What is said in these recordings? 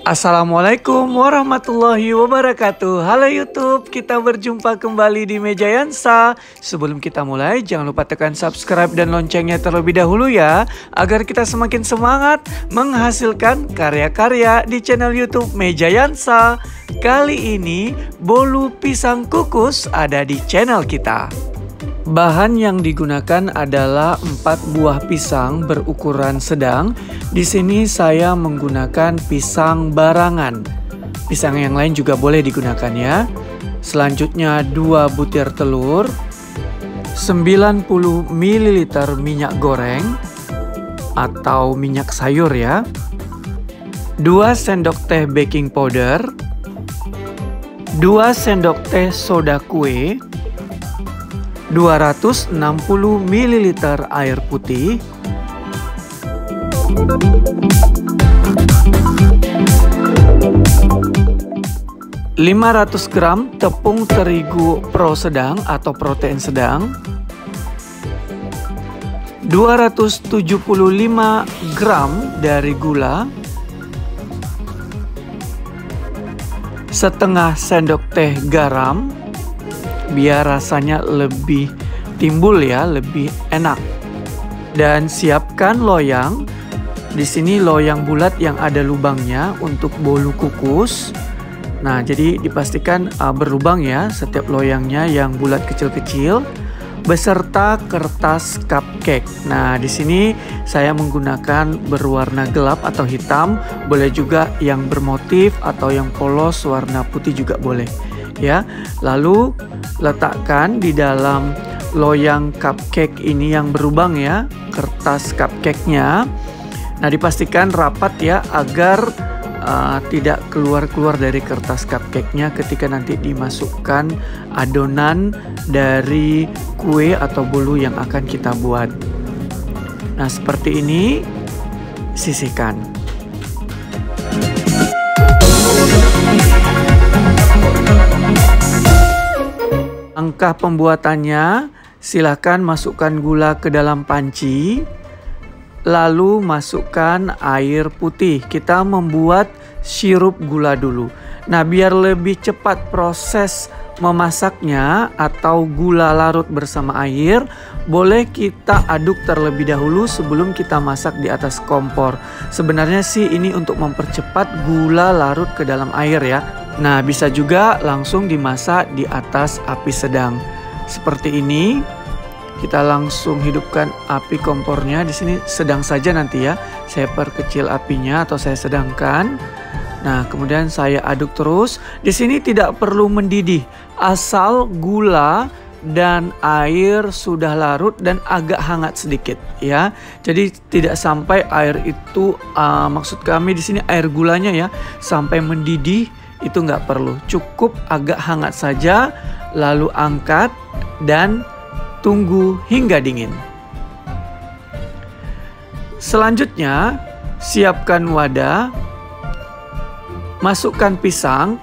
Assalamualaikum warahmatullahi wabarakatuh. Halo YouTube, kita berjumpa kembali di Meja Yansa. Sebelum kita mulai, jangan lupa tekan subscribe dan loncengnya terlebih dahulu ya, agar kita semakin semangat menghasilkan karya-karya di channel YouTube Meja Yansa. Kali ini bolu pisang kukus ada di channel kita. Bahan yang digunakan adalah 4 buah pisang berukuran sedang. Di sini saya menggunakan pisang barangan. Pisang yang lain juga boleh digunakan ya. Selanjutnya 2 butir telur, 90 ml minyak goreng atau minyak sayur ya, 2 sendok teh baking powder, 2 sendok teh soda kue, 260 ml air putih, 500 gram tepung terigu pro sedang atau protein sedang, 275 gram dari gula, setengah sendok teh garam biar rasanya lebih timbul ya, lebih enak. Dan siapkan loyang. Di sini loyang bulat yang ada lubangnya untuk bolu kukus. Nah, jadi dipastikan berlubang ya setiap loyangnya yang bulat kecil-kecil, beserta kertas cupcake. Nah, di sini saya menggunakan berwarna gelap atau hitam, boleh juga yang bermotif atau yang polos warna putih juga boleh. Ya, lalu letakkan di dalam loyang cupcake ini yang berlubang ya, kertas cupcake-nya. Nah, dipastikan rapat ya agar tidak keluar-keluar dari kertas cupcake-nya ketika nanti dimasukkan adonan dari kue atau bolu yang akan kita buat. Nah, seperti ini, sisihkan. Langkah pembuatannya, silakan masukkan gula ke dalam panci, lalu masukkan air putih. Kita membuat sirup gula dulu. Nah, biar lebih cepat proses memasaknya atau gula larut bersama air, boleh kita aduk terlebih dahulu sebelum kita masak di atas kompor. Sebenarnya sih ini untuk mempercepat gula larut ke dalam air ya. Nah, bisa juga langsung dimasak di atas api sedang. Seperti ini. Kita langsung hidupkan api kompornya. Di sini sedang saja nanti ya. Saya perkecil apinya atau saya sedangkan. Nah, kemudian saya aduk terus. Di sini tidak perlu mendidih, asal gula dan air sudah larut dan agak hangat sedikit ya. Jadi tidak sampai air itu maksud kami di sini air gulanya ya sampai mendidih, itu nggak perlu. Cukup agak hangat saja, lalu angkat dan tunggu hingga dingin. Selanjutnya, siapkan wadah, masukkan pisang.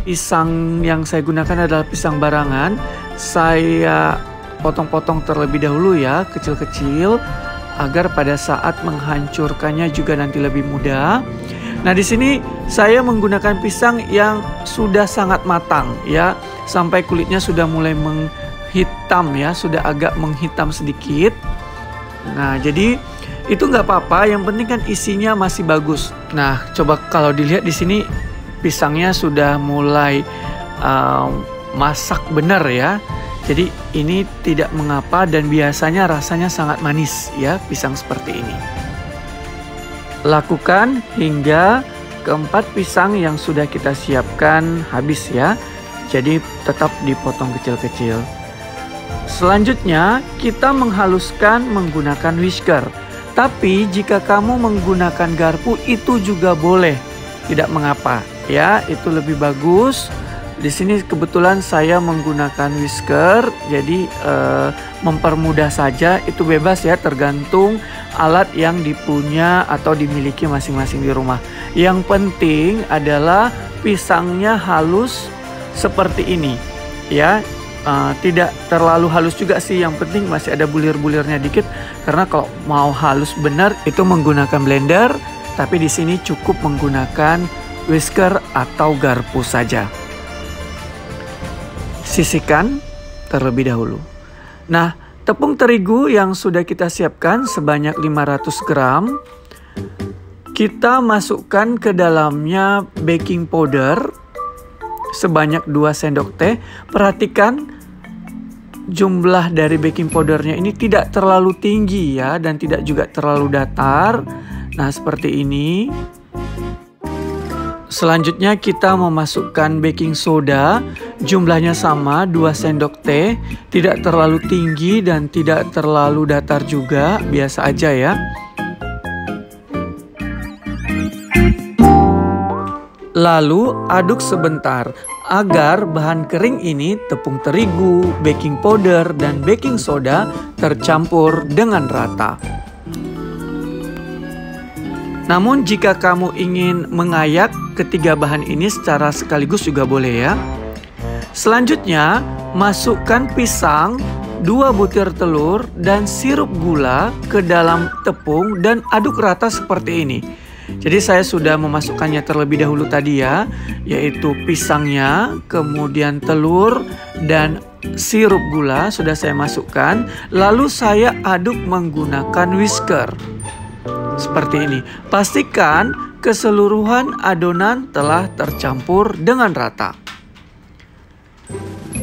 Pisang yang saya gunakan adalah pisang barangan. Saya potong-potong terlebih dahulu ya, kecil-kecil, agar pada saat menghancurkannya juga nanti lebih mudah. Nah, di sini saya menggunakan pisang yang sudah sangat matang ya, sampai kulitnya sudah mulai menghitam ya, sudah agak menghitam sedikit. Nah, jadi itu nggak apa-apa, yang penting kan isinya masih bagus. Nah, coba kalau dilihat di sini pisangnya sudah mulai masak benar ya. Jadi ini tidak mengapa dan biasanya rasanya sangat manis ya, pisang seperti ini. Lakukan hingga keempat pisang yang sudah kita siapkan habis ya. Jadi tetap dipotong kecil-kecil. Selanjutnya kita menghaluskan menggunakan whisker. Tapi jika kamu menggunakan garpu itu juga boleh, tidak mengapa ya, itu lebih bagus. Di sini kebetulan saya menggunakan whisker, jadi mempermudah saja. Itu bebas ya, tergantung alat yang dipunya atau dimiliki masing-masing di rumah. Yang penting adalah pisangnya halus seperti ini ya. Tidak terlalu halus juga sih, yang penting masih ada bulir-bulirnya dikit. Karena kalau mau halus benar itu menggunakan blender tapi di sini cukup menggunakan whisker atau garpu saja. Sisihkan terlebih dahulu. Nah, tepung terigu yang sudah kita siapkan sebanyak 500 gram. Kita masukkan ke dalamnya baking powder sebanyak 2 sendok teh. Perhatikan jumlah dari baking powdernya ini tidak terlalu tinggi ya, dan tidak juga terlalu datar. Nah, seperti ini. Selanjutnya kita memasukkan baking soda, jumlahnya sama 2 sendok teh, tidak terlalu tinggi dan tidak terlalu datar juga, biasa aja ya. Lalu aduk sebentar agar bahan kering ini, tepung terigu, baking powder, dan baking soda tercampur dengan rata. Namun jika kamu ingin mengayak ketiga bahan ini secara sekaligus juga boleh ya. Selanjutnya masukkan pisang, 2 butir telur, dan sirup gula ke dalam tepung dan aduk rata seperti ini. Jadi saya sudah memasukkannya terlebih dahulu tadi ya, yaitu pisangnya, kemudian telur, dan sirup gula sudah saya masukkan. Lalu saya aduk menggunakan whisker. Seperti ini. Pastikan keseluruhan adonan telah tercampur dengan rata.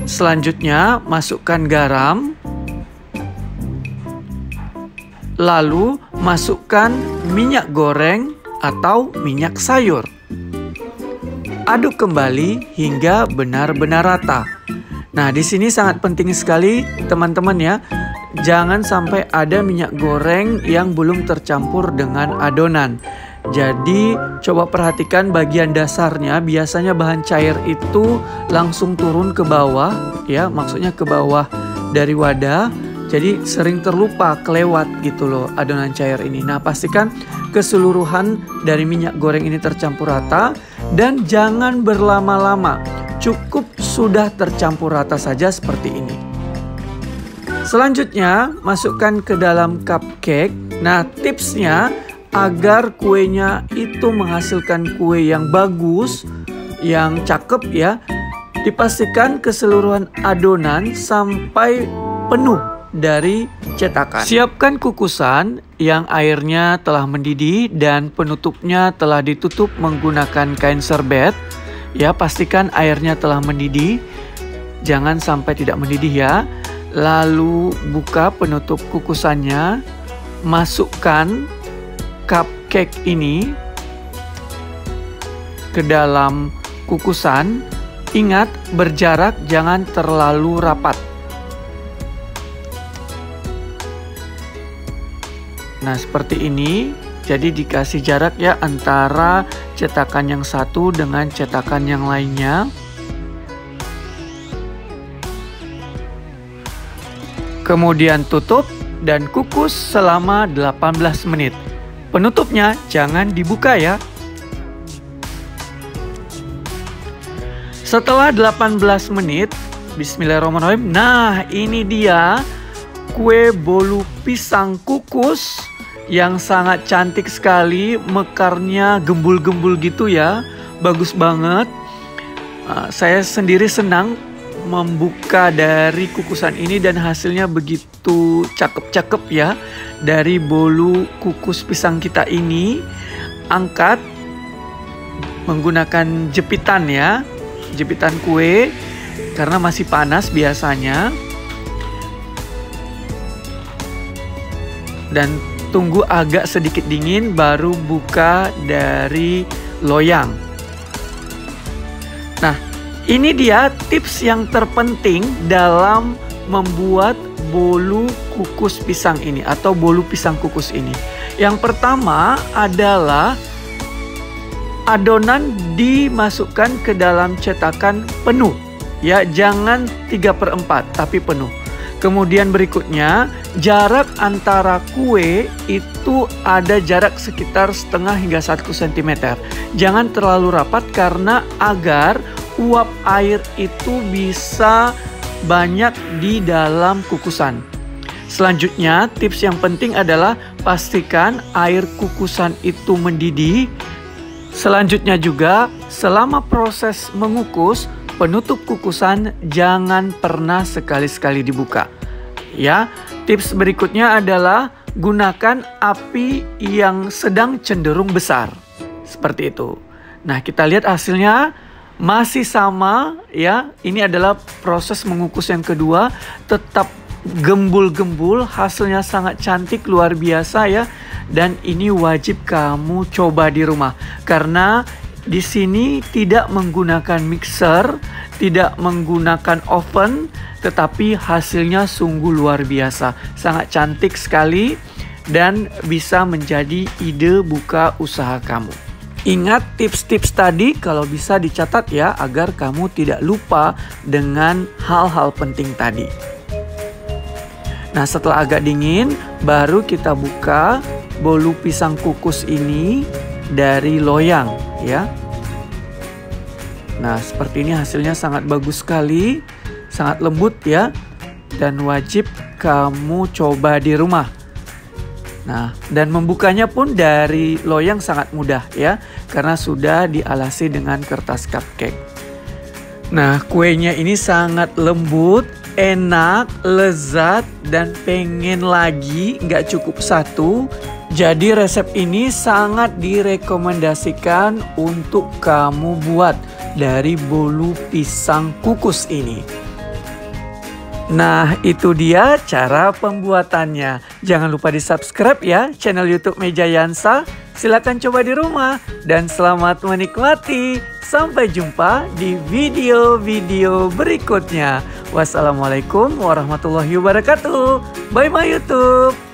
Selanjutnya masukkan garam. Lalu masukkan minyak goreng atau minyak sayur. Aduk kembali hingga benar-benar rata. Nah, di sini sangat penting sekali teman-teman ya. Jangan sampai ada minyak goreng yang belum tercampur dengan adonan. Jadi coba perhatikan bagian dasarnya, biasanya bahan cair itu langsung turun ke bawah ya, maksudnya ke bawah dari wadah. Jadi sering terlupa, kelewat gitu loh adonan cair ini. Nah, pastikan keseluruhan dari minyak goreng ini tercampur rata dan jangan berlama-lama. Cukup sudah tercampur rata saja seperti ini. Selanjutnya masukkan ke dalam cupcake. Nah, tipsnya agar kuenya itu menghasilkan kue yang bagus, yang cakep ya, dipastikan keseluruhan adonan sampai penuh dari cetakan. Siapkan kukusan yang airnya telah mendidih dan penutupnya telah ditutup menggunakan kain serbet. Ya, pastikan airnya telah mendidih, jangan sampai tidak mendidih ya. Lalu buka penutup kukusannya, masukkan cupcake ini ke dalam kukusan. Ingat, berjarak, jangan terlalu rapat. Nah, seperti ini. Jadi dikasih jarak ya antara cetakan yang satu dengan cetakan yang lainnya. Kemudian tutup dan kukus selama 18 menit. Penutupnya jangan dibuka ya. Setelah 18 menit, bismillahirrahmanirrahim. Nah, ini dia kue bolu pisang kukus yang sangat cantik sekali. Mekarnya gembul-gembul gitu ya. Bagus banget. Saya sendiri senang membuka dari kukusan ini dan hasilnya begitu cakep-cakep ya. Dari bolu kukus pisang kita ini, angkat menggunakan jepitan ya. Jepitan kue karena masih panas biasanya. Dan tunggu agak sedikit dingin baru buka dari loyang. Nah, ini dia tips yang terpenting dalam membuat bolu kukus pisang ini atau bolu pisang kukus ini. Yang pertama adalah adonan dimasukkan ke dalam cetakan penuh. Ya, jangan 3/4 tapi penuh. Kemudian berikutnya, jarak antara kue itu ada jarak sekitar setengah hingga 1 cm. Jangan terlalu rapat karena agar uap air itu bisa banyak di dalam kukusan. Selanjutnya, tips yang penting adalah pastikan air kukusan itu mendidih. Selanjutnya juga, selama proses mengukus, penutup kukusan jangan pernah sekali-sekali dibuka. Ya, tips berikutnya adalah gunakan api yang sedang cenderung besar. Seperti itu. Nah, kita lihat hasilnya masih sama ya. Ini adalah proses mengukus yang kedua, tetap gembul-gembul, hasilnya sangat cantik, luar biasa ya. Dan ini wajib kamu coba di rumah karena di sini tidak menggunakan mixer, tidak menggunakan oven, tetapi hasilnya sungguh luar biasa, sangat cantik sekali dan bisa menjadi ide buka usaha kamu. Ingat tips-tips tadi kalau bisa dicatat ya, agar kamu tidak lupa dengan hal-hal penting tadi. Nah, setelah agak dingin, baru kita buka bolu pisang kukus ini dari loyang ya. Nah, seperti ini hasilnya sangat bagus sekali, sangat lembut ya, dan wajib kamu coba di rumah. Nah, dan membukanya pun dari loyang sangat mudah ya, karena sudah dialasi dengan kertas cupcake. Nah, kuenya ini sangat lembut, enak, lezat, dan pengen lagi, nggak cukup satu. Jadi resep ini sangat direkomendasikan untuk kamu buat dari bolu pisang kukus ini. Nah, itu dia cara pembuatannya. Jangan lupa di-subscribe ya channel YouTube Mejayansa. Silakan coba di rumah dan selamat menikmati. Sampai jumpa di video-video berikutnya. Wassalamualaikum warahmatullahi wabarakatuh. Bye bye YouTube.